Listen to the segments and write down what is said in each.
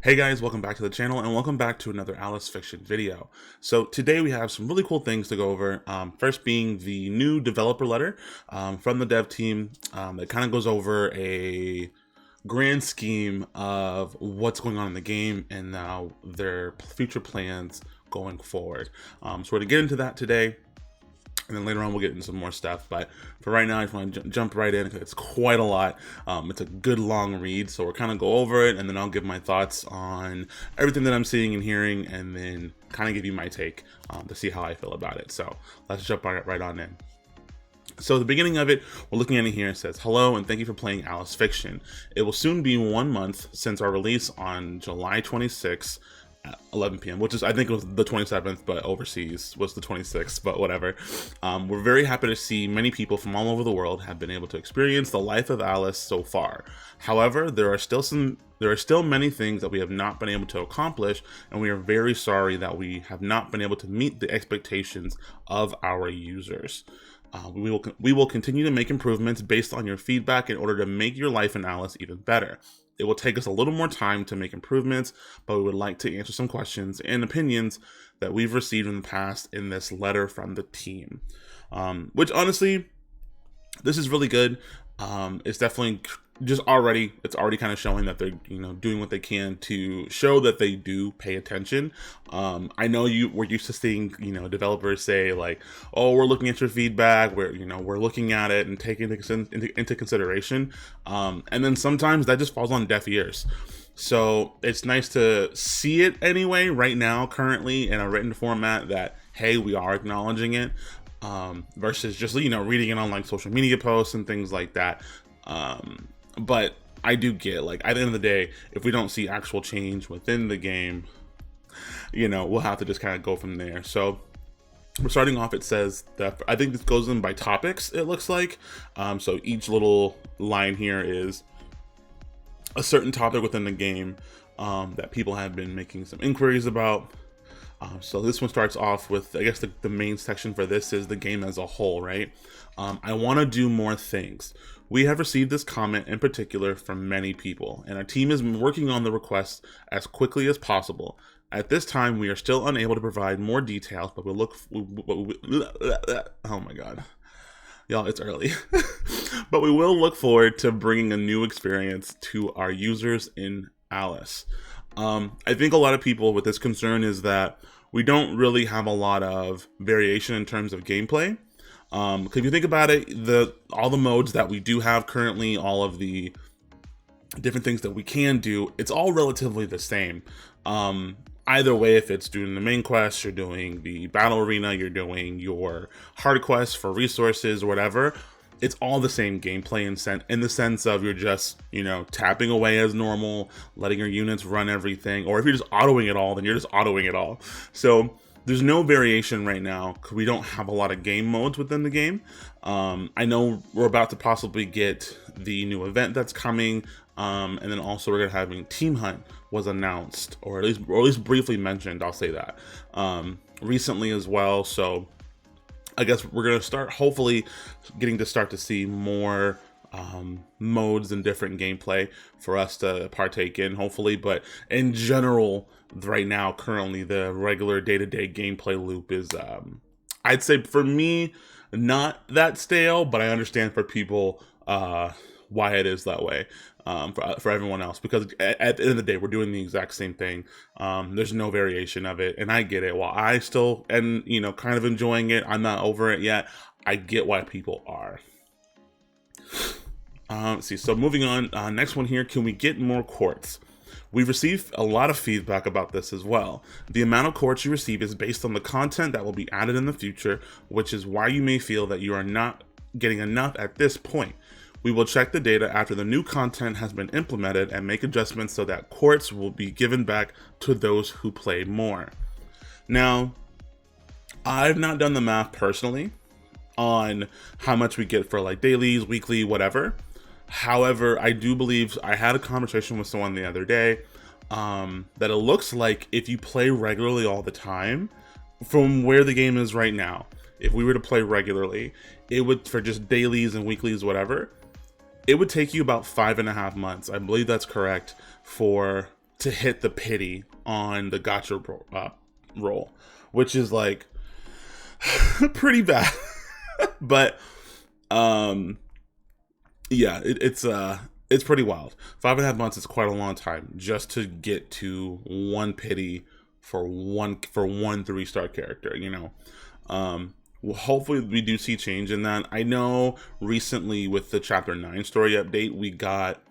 Hey guys, welcome back to the channel and welcome back to another Alice Fiction video. So today we have some really cool things to go over. First being the new developer letter from the dev team that kind of goes over a grand scheme of what's going on in the game and now their future plans going forward. So we're going to get into that today. And then later on we'll get into some more stuff, but for right now I just want to jump right in because it's quite a lot. It's a good long read, so we'll kind of go over it and then I'll give my thoughts on everything that I'm seeing and hearing, and then kind of give you my take to see how I feel about it. So let's jump right on in. So the beginning of it, we're looking at it here. It says, "Hello and thank you for playing Alice Fiction. It will soon be 1 month since our release on July 26th at 11 p.m. which is, I think it was the 27th, but overseas was the 26th, but whatever. We're very happy to see many people from all over the world have been able to experience the life of Alice so far. However, there are still many things that we have not been able to accomplish, and we are very sorry that we have not been able to meet the expectations of our users. We will continue to make improvements based on your feedback in order to make your life in Alice even better. It will take us a little more time to make improvements, but we would like to answer some questions and opinions that we've received in the past in this letter from the team." Which honestly, this is really good. It's definitely it's already kind of showing that they're doing what they can to show that they do pay attention. I know we're used to seeing developers say like, "Oh, we're looking at your feedback, we're looking at it and taking it into consideration," and then sometimes that just falls on deaf ears. So it's nice to see it anyway right now, currently in a written format, that hey, we are acknowledging it, versus just reading it on like social media posts and things like that. But I do get, like, at the end of the day, if we don't see actual change within the game, we'll have to just kind of go from there. So we're starting off. It says that, I think this goes in by topics, it looks like. So each little line here is a certain topic within the game that people have been making some inquiries about. So this one starts off with, I guess the main section for this is the game as a whole, right? "I want to do more things. We have received this comment in particular from many people, and our team is working on the request as quickly as possible. At this time, we are still unable to provide more details, but oh my god. Y'all, it's early. But we will look forward to bringing a new experience to our users in Alice." I think a lot of people with this concern is that we don't really have a lot of variation in terms of gameplay. If you think about it, all the modes that we do have currently, all of the different things that we can do, it's all relatively the same. Either way, if it's doing the main quest, you're doing the battle arena, you're doing your hard quests for resources or whatever, it's all the same gameplay in the sense of you're just, tapping away as normal, letting your units run everything, or if you're just autoing it all, then you're just autoing it all. So there's no variation right now because we don't have a lot of game modes within the game. I know we're about to possibly get the new event that's coming, and then also we're gonna having Team Hunt was announced, or at least briefly mentioned. I'll say that recently as well. So I guess we're gonna start hopefully getting to see more modes and different gameplay for us to partake in, hopefully. But in general, right now, currently, the regular day-to-day gameplay loop is, I'd say for me, not that stale, but I understand for people why it is that way. For everyone else, because at the end of the day, we're doing the exact same thing. There's no variation of it, and I get it. While I still am, kind of enjoying it, I'm not over it yet. I get why people are. Let's see. So moving on, next one here. Can we get more quartz? We've received a lot of feedback about this as well. The amount of quartz you receive is based on the content that will be added in the future, which is why you may feel that you are not getting enough at this point. We will check the data after the new content has been implemented and make adjustments so that quartz will be given back to those who play more. Now, I've not done the math personally on how much we get for like dailies, weekly, whatever. However, I do believe I had a conversation with someone the other day that it looks like if you play regularly all the time, from where the game is right now, if we were to play regularly, it would, for just dailies and weeklies, whatever, it would take you about 5.5 months. I believe that's correct, for to hit the pity on the gotcha roll, which is like pretty bad. But yeah, it's pretty wild. 5.5 months is quite a long time just to get to one pity for one 3-star character, you know. Well, hopefully we do see change in that. I know recently with the chapter 9 story update, we got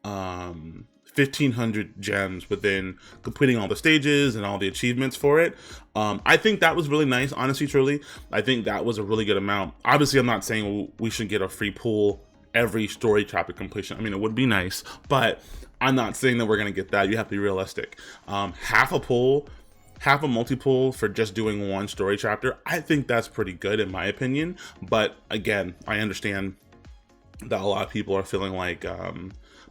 1,500 gems within completing all the stages and all the achievements for it. I think that was really nice, honestly, truly. I think that was a really good amount. Obviously, I'm not saying we should get a free pool every story chapter completion. I mean, it would be nice, but I'm not saying that we're gonna get that. You have to be realistic. Half a multi-pool for just doing one story chapter, I think that's pretty good in my opinion. But again, I understand that a lot of people are feeling like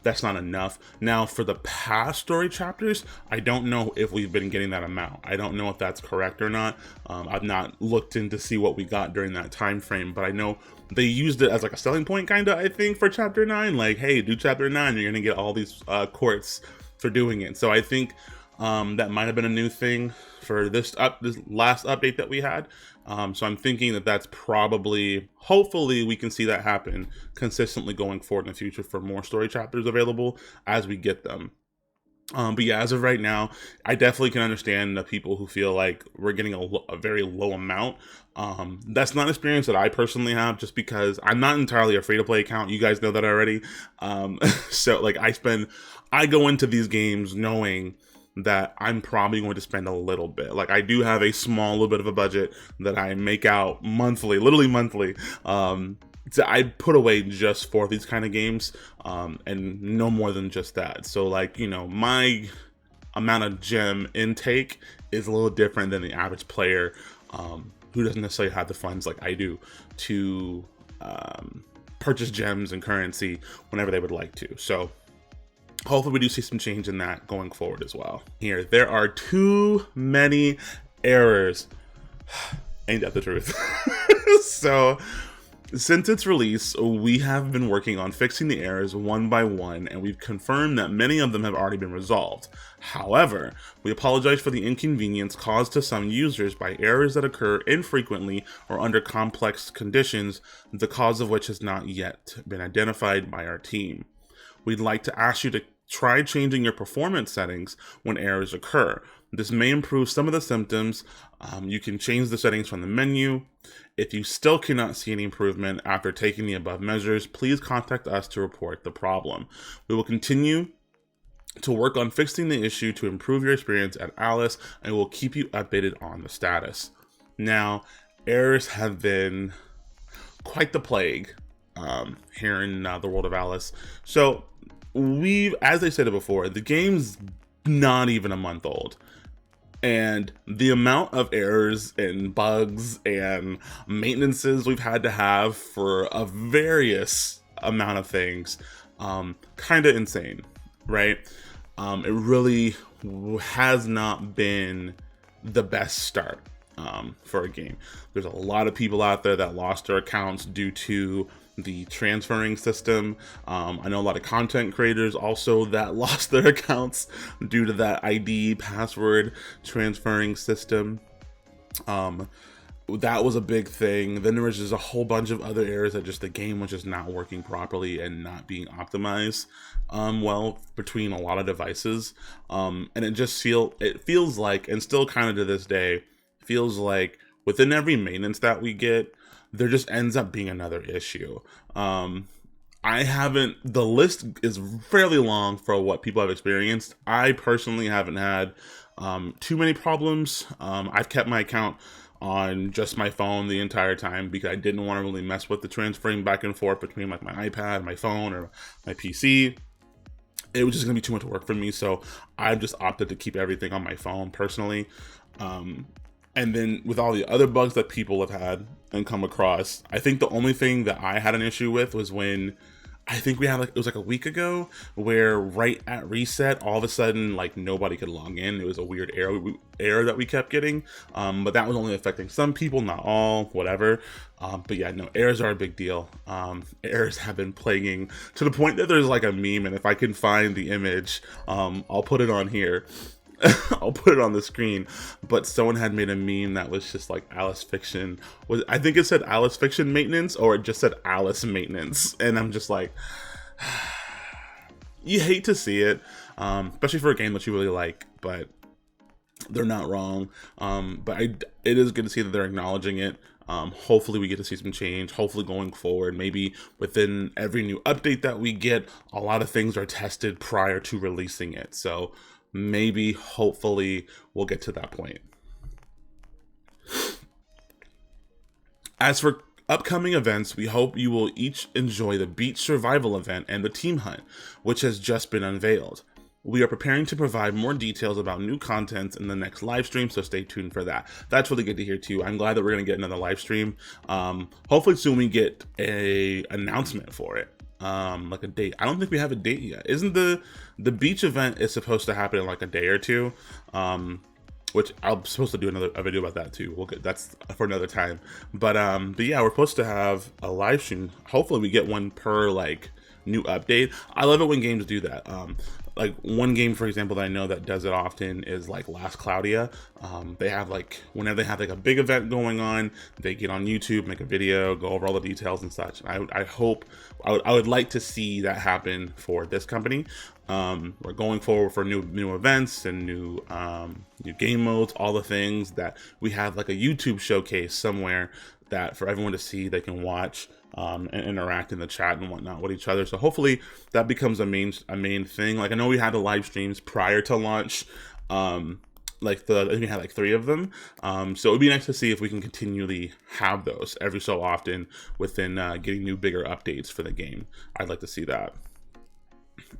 that's not enough. Now, for the past story chapters, I don't know if we've been getting that amount. I don't know if that's correct or not. I've not looked in to see what we got during that time frame, but I know they used it as like a selling point, kind of, I think, for chapter 9. Like, hey, do chapter 9, you're gonna get all these quartz for doing it. So I think that might have been a new thing for this last update that we had. So I'm thinking that that's probably, hopefully we can see that happen consistently going forward in the future for more story chapters available as we get them. But yeah, as of right now, I definitely can understand the people who feel like we're getting a very low amount. That's not an experience that I personally have, just because I'm not entirely a free-to-play account. You guys know that already. So like I go into these games knowing that I'm probably going to spend a little bit. Like, I do have a small little bit of a budget that I make out monthly, literally monthly. I put away just for these kind of games, and no more than just that. So like, you know, my amount of gem intake is a little different than the average player who doesn't necessarily have the funds like I do to purchase gems and currency whenever they would like to. So hopefully we do see some change in that going forward as well. Here, there are too many errors. Ain't that the truth? So since its release, we have been working on fixing the errors one by one, and we've confirmed that many of them have already been resolved. However, we apologize for the inconvenience caused to some users by errors that occur infrequently or under complex conditions, the cause of which has not yet been identified by our team. We'd like to ask you to try changing your performance settings when errors occur. This may improve some of the symptoms. You can change the settings from the menu. If you still cannot see any improvement after taking the above measures, please contact us to report the problem. We will continue to work on fixing the issue to improve your experience at Alice, and we'll keep you updated on the status. Now, errors have been quite the plague here in the world of Alice. So as I said it before, the game's not even a month old. And the amount of errors and bugs and maintenances we've had to have for a various amount of things, kind of insane, right? It really has not been the best start for a game. There's a lot of people out there that lost their accounts due to the transferring system. I know a lot of content creators also that lost their accounts due to that ID password transferring system. That was a big thing. Then there was just a whole bunch of other errors that just the game was just not working properly and not being optimized well between a lot of devices. And it feels like, and still kind of to this day, feels like within every maintenance that we get, there just ends up being another issue. The list is fairly long for what people have experienced. I personally haven't had too many problems. I've kept my account on just my phone the entire time because I didn't want to really mess with the transferring back and forth between like my iPad, my phone, or my PC. It was just gonna be too much work for me, so I've just opted to keep everything on my phone personally. And then with all the other bugs that people have had and come across, I think the only thing that I had an issue with was when I think we had like, it was like a week ago, where right at reset, all of a sudden, like nobody could log in. It was a weird error that we kept getting. But that was only affecting some people, not all, whatever. But yeah, no, errors are a big deal. Errors have been plaguing to the point that there's like a meme, and if I can find the image, I'll put it on here. I'll put it on the screen, but someone had made a meme that was just like Alice Fiction. I think it said Alice Fiction maintenance, or it just said Alice maintenance, and I'm just like, you hate to see it, especially for a game that you really like, but they're not wrong. But it is good to see that they're acknowledging it. Hopefully we get to see some change. Hopefully going forward, maybe within every new update that we get, a lot of things are tested prior to releasing it. So maybe, hopefully, we'll get to that point. As for upcoming events, we hope you will each enjoy the beach survival event and the team hunt, which has just been unveiled. We are preparing to provide more details about new content in the next live stream, so stay tuned for that. That's really good to hear too. I'm glad that we're going to get another live stream. Hopefully soon we get a announcement for it. Like a date. I don't think we have a date yet. Isn't the beach event is supposed to happen in like a day or two? Which I'm supposed to do a video about that too. That's for another time. But yeah, we're supposed to have a live stream. Hopefully we get one per like new update. I love it when games do that. Like one game, for example, that I know that does it often is like Last Claudia. They have like, whenever they have like a big event going on, they get on YouTube, make a video, go over all the details and such. I would like to see that happen for this company. We're going forward for new events and new game modes, all the things that we have like a YouTube showcase somewhere that for everyone to see, they can watch. And interact in the chat and whatnot with each other. So hopefully that becomes a main thing. Like I know we had the live streams prior to launch. I think we had like 3 of them. So it would be nice to see if we can continually have those every so often within getting new bigger updates for the game. I'd like to see that.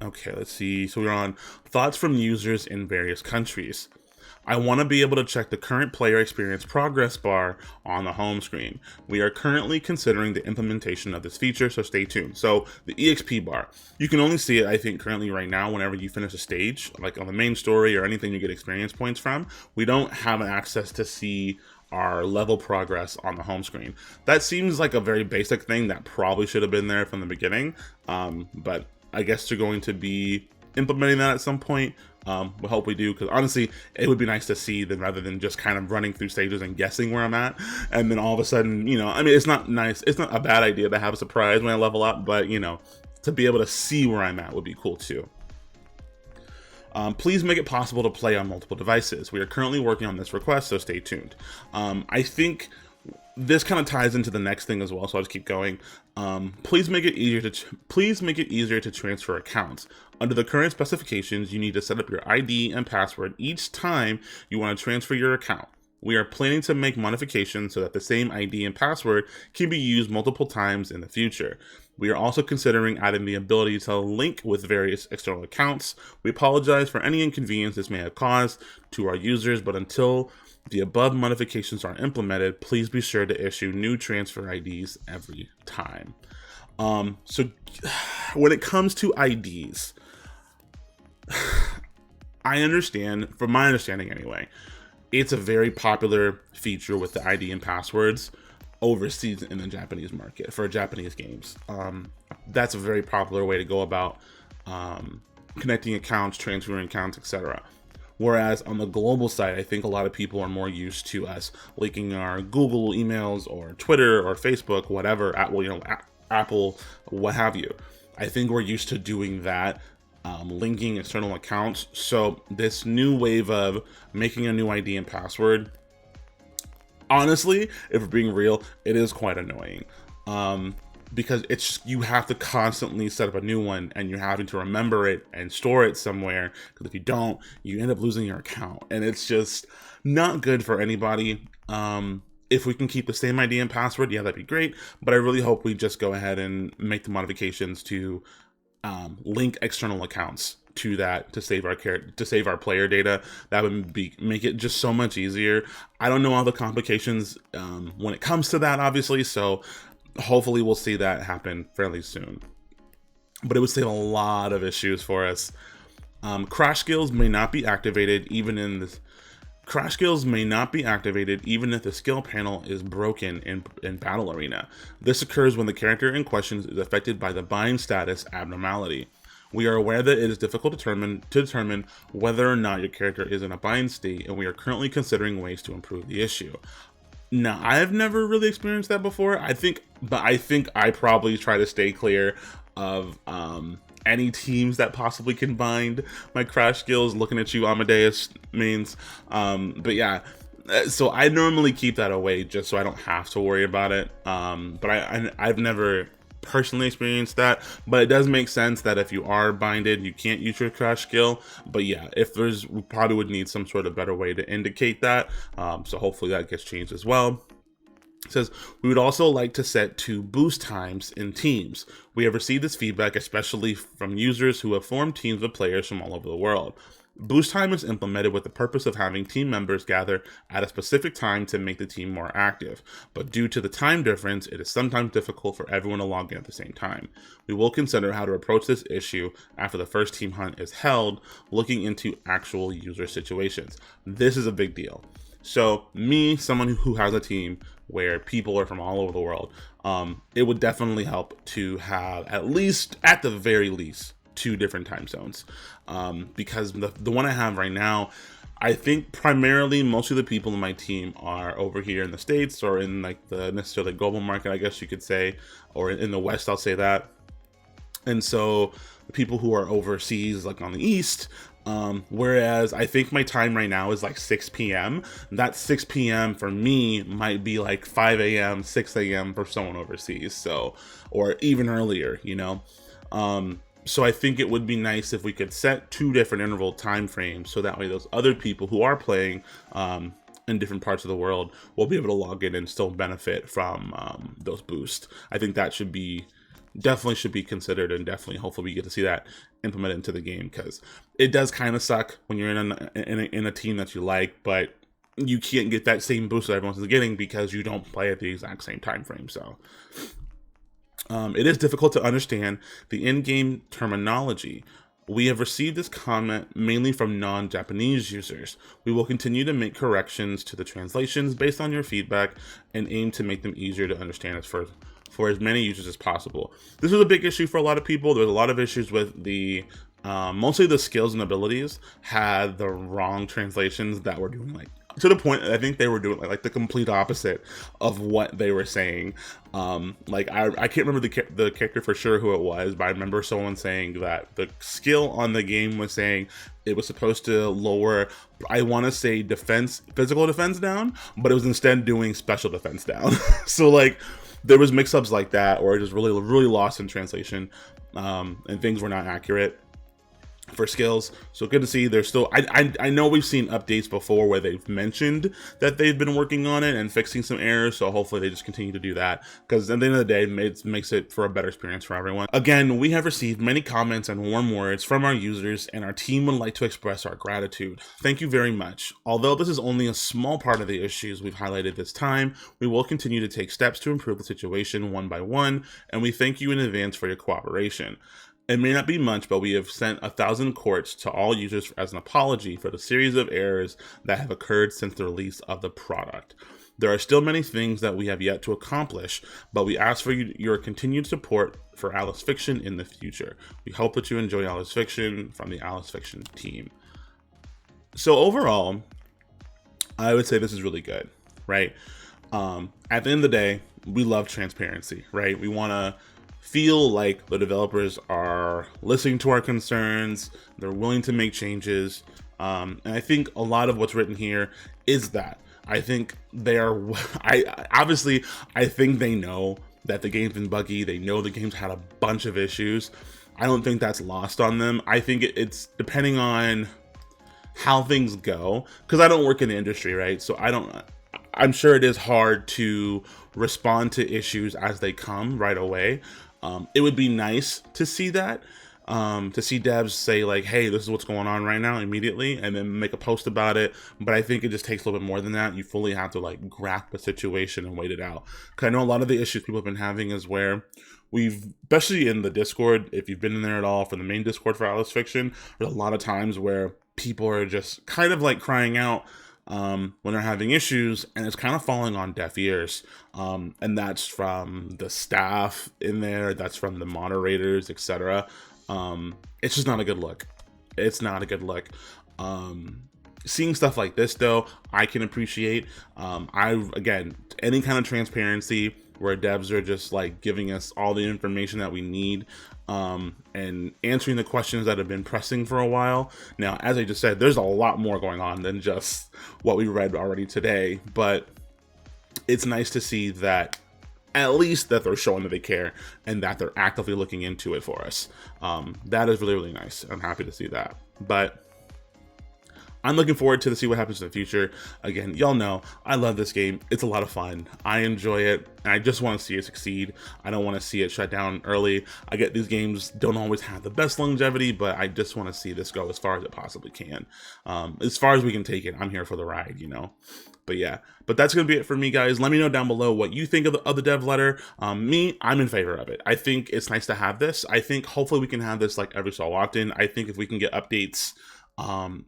Okay, let's see. So we're on thoughts from users in various countries. I want to be able to check the current player experience progress bar on the home screen. We are currently considering the implementation of this feature, so stay tuned. So the EXP bar, you can only see it, I think, currently right now whenever you finish a stage, like on the main story or anything you get experience points from. We don't have access to see our level progress on the home screen. That seems like a very basic thing that probably should have been there from the beginning, but I guess they're going to be implementing that at some point. We hope we do, because honestly, it would be nice to see them rather than just kind of running through stages and guessing where I'm at, and then all of a sudden, I mean, it's not nice. It's not a bad idea to have a surprise when I level up, but to be able to see where I'm at would be cool too. Please make it possible to play on multiple devices. We are currently working on this request, so stay tuned. I think this kind of ties into the next thing as well, so I'll just keep going. Please make it easier to transfer accounts. Under the current specifications, you need to set up your ID and password each time you want to transfer your account. We are planning to make modifications so that the same ID and password can be used multiple times in the future. We are also considering adding the ability to link with various external accounts. We apologize for any inconvenience this may have caused to our users, but until the above modifications are implemented, please be sure to issue new transfer IDs every time. So when it comes to IDs, I understand, from my understanding anyway, it's a very popular feature with the ID and passwords overseas in the Japanese market for Japanese games. That's a very popular way to go about connecting accounts, transferring accounts, etc. Whereas on the global side, I think a lot of people are more used to us linking our Google emails or Twitter or Facebook, whatever, Apple, what have you. I think we're used to doing that, linking external accounts. So this new wave of making a new ID and password, honestly, if we're being real, it is quite annoying. Because you have to constantly set up a new one, and you're having to remember it and store it somewhere, because if you don't, you end up losing your account, and it's just not good for anybody. If we can keep the same ID and password, yeah, that'd be great, but I really hope we just go ahead and make the modifications to link external accounts to that, to save our player data. That would make it just so much easier. I don't know all the complications when it comes to that, obviously, so hopefully we'll see that happen fairly soon. but it would save a lot of issues for us. Crash skills may not be activated even in this. Crash skills may not be activated even if the skill panel is broken in Battle Arena. This occurs when the character in question is affected by the bind status abnormality. We are aware that it is difficult to determine whether or not your character is in a bind state, and we are currently considering ways to improve the issue. Now, I have never really experienced that before. I think I probably try to stay clear of any teams that possibly can bind my crash skills. Looking at you, Amadeus means. But yeah, so I normally keep that away just so I don't have to worry about it. But I've never personally experienced that, but it does make sense that if you are binded, you can't use your crash skill. But yeah, we probably would need some sort of better way to indicate that. So hopefully that gets changed as well. It says, we would also like to set 2 boost times in teams. We have received this feedback, especially from users who have formed teams of players from all over the world. Boost time is implemented with the purpose of having team members gather at a specific time to make the team more active, but due to the time difference, it is sometimes difficult for everyone to log in at the same time. We will consider how to approach this issue after the first team hunt is held, looking into actual user situations. This is a big deal. So me, someone who has a team where people are from all over the world, it would definitely help to have at the very least, 2 different time zones, because the one I have right now, I think primarily most of the people in my team are over here in the States or in like the necessarily global market, I guess you could say, or in the West, I'll say that. And so the people who are overseas, like on the East, whereas I think my time right now is like 6 p.m. That 6 p.m. for me might be like 5 a.m., 6 a.m. for someone overseas. So, or even earlier, you know? So I think it would be nice if we could set 2 different interval time frames, so that way those other people who are playing in different parts of the world will be able to log in and still benefit from those boosts. I think that definitely should be considered, and definitely hopefully we get to see that implemented into the game, because it does kind of suck when you're in a team that you like, but you can't get that same boost that everyone's getting because you don't play at the exact same time frame. So it is difficult to understand the in-game terminology. We have received this comment mainly from non-Japanese users. We will continue to make corrections to the translations based on your feedback and aim to make them easier to understand for as many users as possible. This was a big issue for a lot of people. There's a lot of issues with mostly the skills and abilities had the wrong translations that were doing like, to the point I think they were doing like the complete opposite of what they were saying. Like I can't remember the character for sure who it was, but I remember someone saying that the skill on the game was saying it was supposed to lower, I want to say physical defense down, but it was instead doing special defense down. So like there was mix-ups like that, or just really lost in translation, and things were not accurate for skills. So good to see there's still, I know we've seen updates before where they've mentioned that they've been working on it and fixing some errors, so hopefully they just continue to do that, because at the end of the day it makes it for a better experience for everyone. Again, we have received many comments and warm words from our users, and our team would like to express our gratitude. Thank you very much. Although this is only a small part of the issues we've highlighted this time, we will continue to take steps to improve the situation one by one, and we thank you in advance for your cooperation. It may not be much, but we have sent 1,000 quartz to all users as an apology for the series of errors that have occurred since the release of the product. There are still many things that we have yet to accomplish, but we ask for your continued support for Alice Fiction in the future. We hope that you enjoy Alice Fiction from the Alice Fiction team. So overall, I would say this is really good, right? At the end of the day, we love transparency, right? We want to feel like the developers are listening to our concerns, they're willing to make changes, and I think a lot of what's written here is that. I think they are, I think they know that the game's been buggy, they know the game's had a bunch of issues. I don't think that's lost on them. I think it's depending on how things go, because I don't work in the industry, right? So I'm sure it is hard to respond to issues as they come right away. It would be nice to see that, to see devs say like, hey, this is what's going on right now immediately, and then make a post about it. But I think it just takes a little bit more than that. You fully have to like grasp the situation and wait it out. Because I know a lot of the issues people have been having is where we've, especially in the Discord, if you've been in there at all, for the main Discord for Alice Fiction, there's a lot of times where people are just kind of like crying out when they're having issues, and it's kind of falling on deaf ears. And that's from the staff in there, that's from the moderators, etc. It's just not a good look. It's not a good look. Seeing stuff like this, though, I can appreciate. Again, any kind of transparency where devs are just like giving us all the information that we need, and answering the questions that have been pressing for a while. Now, as I just said, there's a lot more going on than just what we read already today, but it's nice to see that at least that they're showing that they care and that they're actively looking into it for us. That is really, really nice. I'm happy to see that. But I'm looking forward to see what happens in the future. Again, y'all know I love this game. It's a lot of fun. I enjoy it, and I just want to see it succeed. I don't want to see it shut down early. I get these games don't always have the best longevity, but I just want to see this go as far as it possibly can. As far as we can take it, I'm here for the ride, you know? But yeah, but that's going to be it for me, guys. Let me know down below what you think of the dev letter. I'm in favor of it. I think it's nice to have this. I think hopefully we can have this like every so often. I think if we can get updates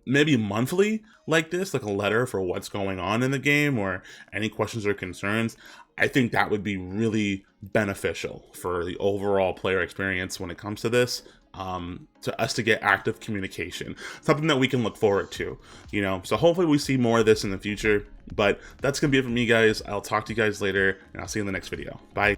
maybe monthly like this, like a letter for what's going on in the game or any questions or concerns, I think that would be really beneficial for the overall player experience when it comes to this. To us to get active communication, something that we can look forward to, you know. So hopefully we see more of this in the future. But that's gonna be it for me, guys. I'll talk to you guys later, and I'll see you in the next video. Bye.